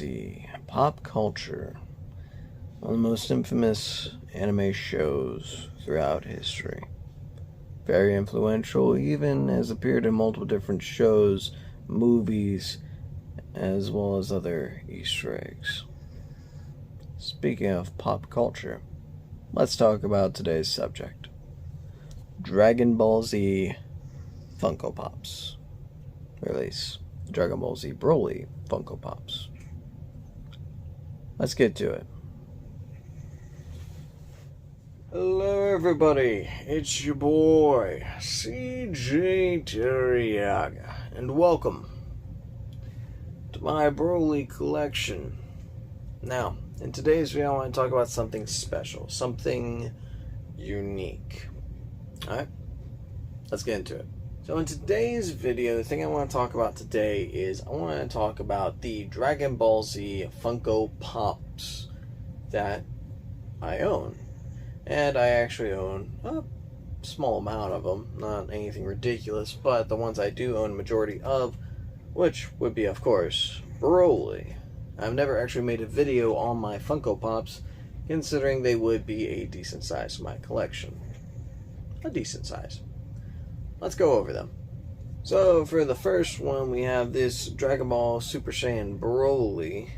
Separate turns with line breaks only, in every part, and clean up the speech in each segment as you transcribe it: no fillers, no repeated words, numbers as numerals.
Z, pop culture, one of the most infamous anime shows throughout history. Very influential, even has appeared in multiple different shows, movies, as well as other Easter eggs. Speaking of pop culture, let's talk about today's subject. Dragon Ball Z Funko Pops. Or at least, Dragon Ball Z Broly Funko Pops. Let's get to it. Hello everybody, it's your boy, CJ Terriaga, and welcome to my Broly collection. Now, in today's video I want to talk about something special, something unique. Alright, let's get into it. So in today's video, the thing I want to talk about today is I want to talk about the Dragon Ball Z Funko Pops that I own. And I actually own a small amount of them, not anything ridiculous, but the ones I do own majority of, which would be, of course, Broly. I've never actually made a video on my Funko Pops, considering they would be a decent size to my collection. A decent size. Let's go over them. So, for the first one, we have this Dragon Ball Super Saiyan Broly,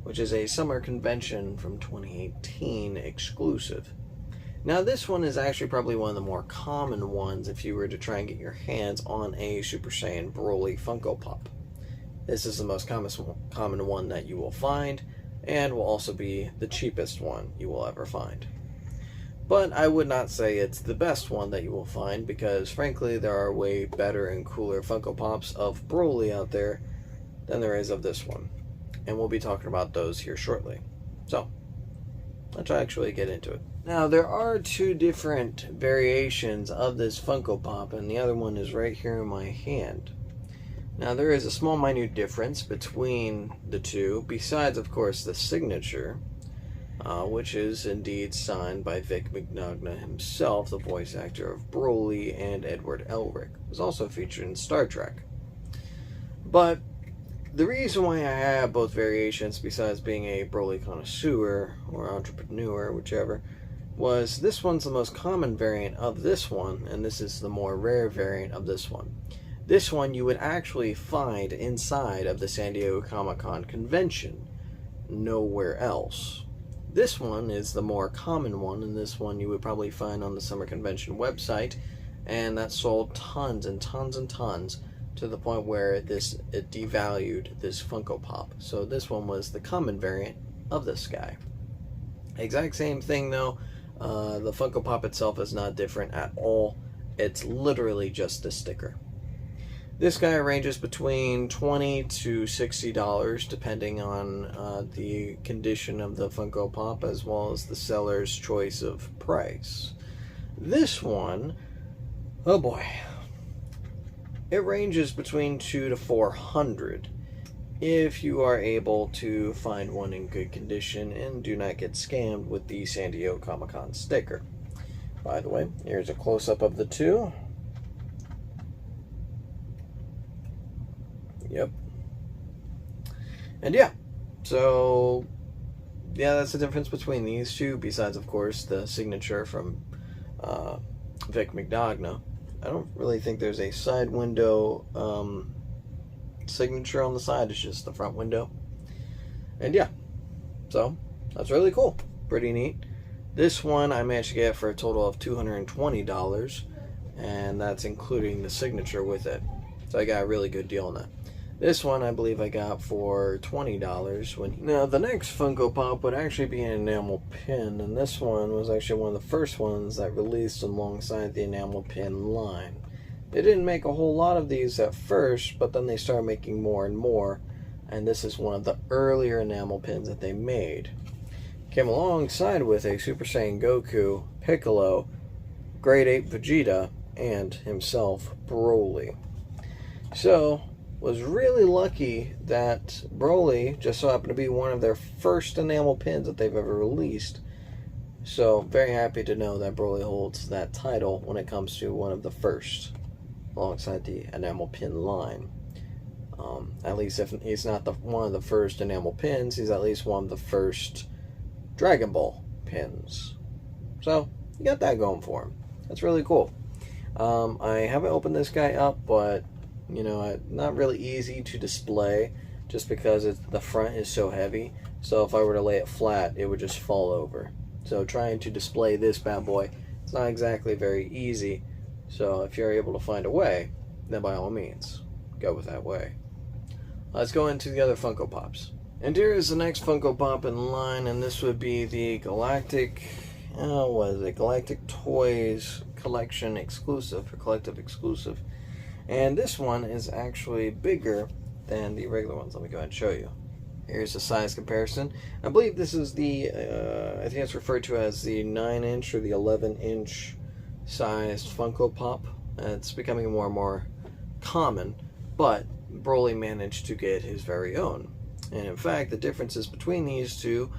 which is a summer convention from 2018 exclusive. Now this one is actually probably one of the more common ones if you were to try and get your hands on a Super Saiyan Broly Funko Pop. This is the most common one that you will find, and will also be the cheapest one you will ever find. But I would not say it's the best one that you will find, because frankly there are way better and cooler Funko Pops of Broly out there than there is of this one. And we'll be talking about those here shortly. So, let's actually get into it. Now, there are two different variations of this Funko Pop, and the other one is right here in my hand. Now, there is a small minute difference between the two, besides, of course, the signature, which is indeed signed by Vic Mignogna himself, the voice actor of Broly, and Edward Elric, who was also featured in Star Trek. But the reason why I have both variations, besides being a Broly connoisseur or entrepreneur, whichever, was this one's the most common variant of this one, and this is the more rare variant of this one. This one you would actually find inside of the San Diego Comic-Con convention, nowhere else. This one is the more common one, and this one you would probably find on the summer convention website, and that sold tons and tons and tons, to the point where it devalued this Funko Pop. So this one was the common variant of this guy. Exact same thing though. The Funko Pop itself is not different at all. It's literally just a sticker. This guy ranges between $20 to $60 depending on the condition of the Funko Pop, as well as the seller's choice of price. This one, oh boy, it ranges between $200 to $400 if you are able to find one in good condition and do not get scammed with the San Diego Comic-Con sticker. By the way, here's a close-up of the two. Yep. And yeah, so yeah, that's the difference between these two, besides of course the signature from Vic Mignogna. I don't really think there's a side window signature on the side. It's just the front window. And yeah, so that's really cool. Pretty neat. This one I managed to get for a total of $220, and that's including the signature with it. So I got a really good deal on that. This one I believe I got for $20. Now the next Funko Pop would actually be an enamel pin, and this one was actually one of the first ones that released alongside the enamel pin line. They didn't make a whole lot of these at first, but then they started making more and more, and this is one of the earlier enamel pins that they made. Came alongside with a Super Saiyan Goku, Piccolo, Grade 8 Vegeta, and himself Broly. So was really lucky that Broly just so happened to be one of their first enamel pins that they've ever released. So very happy to know that Broly holds that title when it comes to one of the first, alongside the enamel pin line. At least if he's not one of the first enamel pins, he's at least one of the first Dragon Ball pins. So, you got that going for him. That's really cool. I haven't opened this guy up, but, you know, not really easy to display just because the front is so heavy. So if I were to lay it flat, it would just fall over. So trying to display this bad boy, it's not exactly very easy. So if you're able to find a way, then by all means, go with that way. Let's go into the other Funko Pops. And here is the next Funko Pop in line, and this would be the Galactic, what is it? Galactic Toys Collection Exclusive, or Collective Exclusive. And this one is actually bigger than the regular ones. Let me go ahead and show you. Here's the size comparison. I believe this is the, I think it's referred to as the 9-inch or the 11-inch sized Funko Pop. It's becoming more and more common, but Broly managed to get his very own. And in fact, the differences between these two,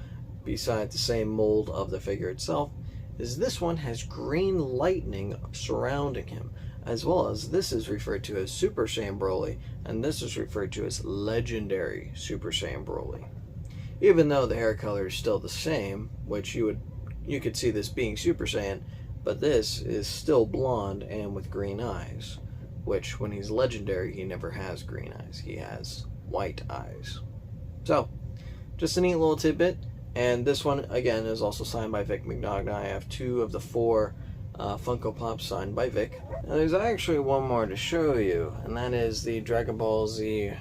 besides the same mold of the figure itself, is this one has green lightning surrounding him, as well as this is referred to as Super Saiyan Broly, and this is referred to as Legendary Super Saiyan Broly. Even though the hair color is still the same, which you could see this being Super Saiyan, but this is still blonde and with green eyes, which when he's Legendary, he never has green eyes. He has white eyes. So, just a neat little tidbit. And this one, again, is also signed by Vic Mignogna. I have 2 of the 4 Funko Pops signed by Vic. And there's actually one more to show you, and that is the Dragon Ball Z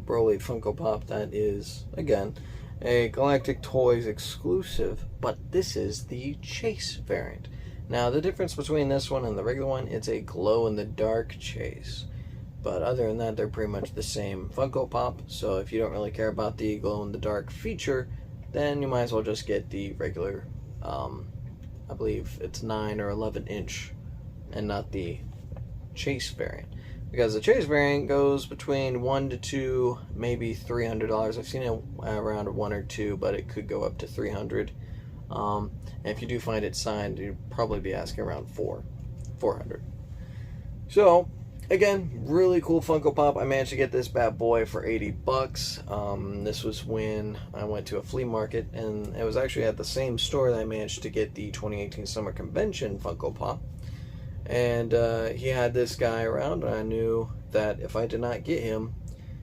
Broly Funko Pop that is, again, a Galactic Toys exclusive, but this is the Chase variant. Now, the difference between this one and the regular one, it's a glow-in-the-dark Chase. But other than that, they're pretty much the same Funko Pop, so if you don't really care about the glow-in-the-dark feature, then you might as well just get the regular, I believe it's 9 or 11-inch, and not the Chase variant. Because the Chase variant goes between $1 to $2, maybe $300. I've seen it around 1 or 2, but it could go up to $300. And if you do find it signed, you'd probably be asking around $400. So, again, really cool Funko Pop. I managed to get this bad boy for $80. This was when I went to a flea market, and it was actually at the same store that I managed to get the 2018 Summer Convention Funko Pop. And he had this guy around, and I knew that if I did not get him,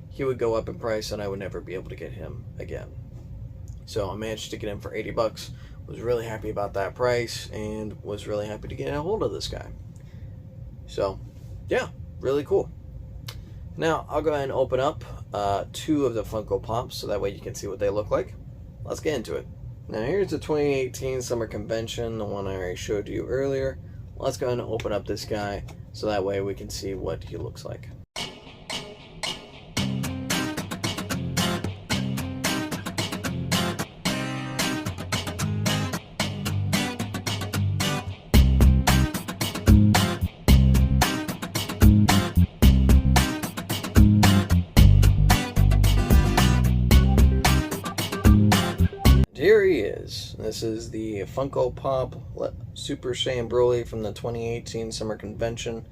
he would go up in price, and I would never be able to get him again. So I managed to get him for $80. Was really happy about that price, and was really happy to get a hold of this guy. So, yeah. Really cool. Now, I'll go ahead and open up 2 of the Funko Pops so that way you can see what they look like. Let's get into it. Now, here's the 2018 Summer Convention, the one I already showed you earlier. Let's go ahead and open up this guy so that way we can see what he looks like. Here he is. This is the Funko Pop Super Saiyan Broly from the 2018 Summer Convention.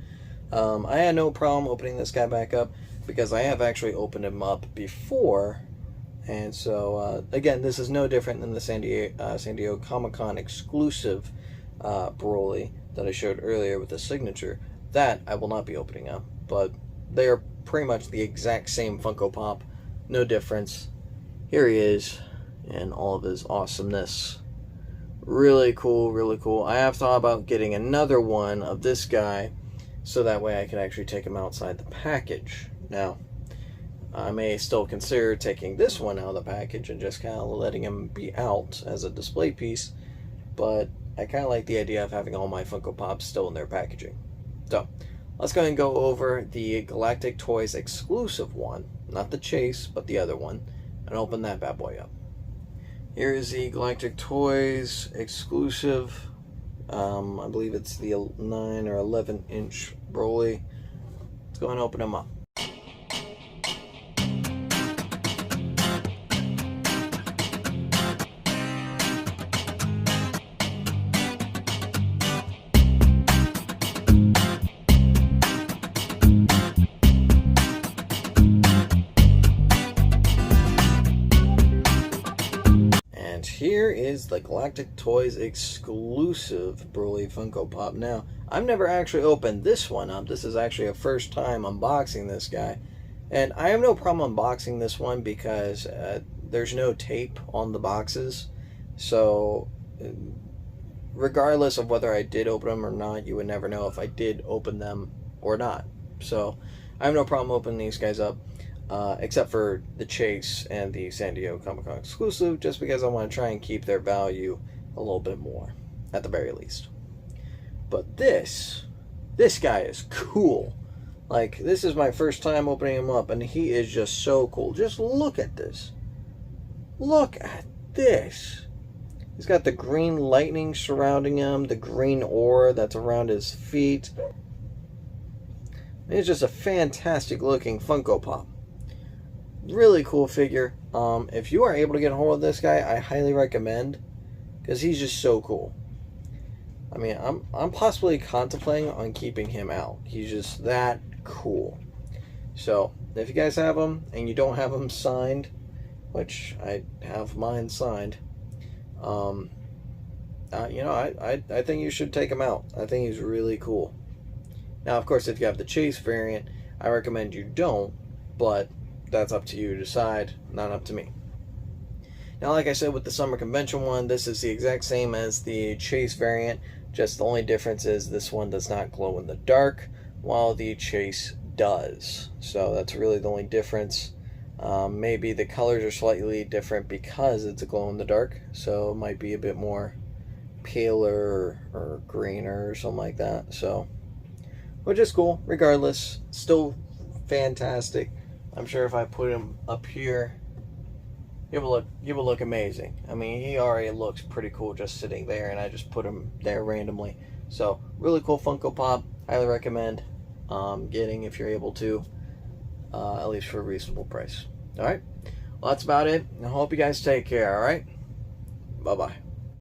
I had no problem opening this guy back up because I have actually opened him up before. And so, again, this is no different than the San Diego Comic-Con exclusive Broly that I showed earlier with the signature. That I will not be opening up, but they are pretty much the exact same Funko Pop. No difference. Here he is in all of his awesomeness. Really cool, really cool. I have thought about getting another one of this guy so that way I can actually take him outside the package. Now, I may still consider taking this one out of the package and just kind of letting him be out as a display piece, but I kind of like the idea of having all my Funko Pops still in their packaging. So, let's go ahead and go over the Galactic Toys exclusive one, not the Chase, but the other one, and open that bad boy up. Here is the Galactic Toys exclusive. I believe it's the 9 or 11-inch Broly. Let's go ahead and open him up. here is the Galactic Toys exclusive Broly Funko Pop. Now, I've never actually opened this one up. This is actually a first time unboxing this guy. And I have no problem unboxing this one because there's no tape on the boxes. So, regardless of whether I did open them or not, you would never know if I did open them or not. So, I have no problem opening these guys up. Except for the Chase and the San Diego Comic-Con exclusive, just because I want to try and keep their value a little bit more, at the very least. But this guy is cool. Like, this is my first time opening him up, and he is just so cool. Just look at this. Look at this. He's got the green lightning surrounding him, the green aura that's around his feet. It's just a fantastic looking Funko Pop. Really cool figure. If you are able to get a hold of this guy, I highly recommend, because he's just so cool. I mean, I'm possibly contemplating on keeping him out. He's just that cool. So if you guys have him and you don't have him signed, which I have mine signed, you know, I think you should take him out. I think he's really cool. Now, of course, if you have the Chase variant, I recommend you don't, but that's up to you to decide, not up to me. Now, like I said with the Summer Convention one, this is the exact same as the Chase variant, just the only difference is this one does not glow in the dark, while the Chase does. So that's really the only difference. Maybe the colors are slightly different because it's a glow in the dark, so it might be a bit more paler or greener or something like that. So, which is cool, regardless. Still fantastic. I'm sure if I put him up here, he will look amazing. I mean, he already looks pretty cool just sitting there, and I just put him there randomly. So, really cool Funko Pop. Highly recommend getting if you're able to, at least for a reasonable price. All right, well, that's about it. I hope you guys take care. All right, bye bye.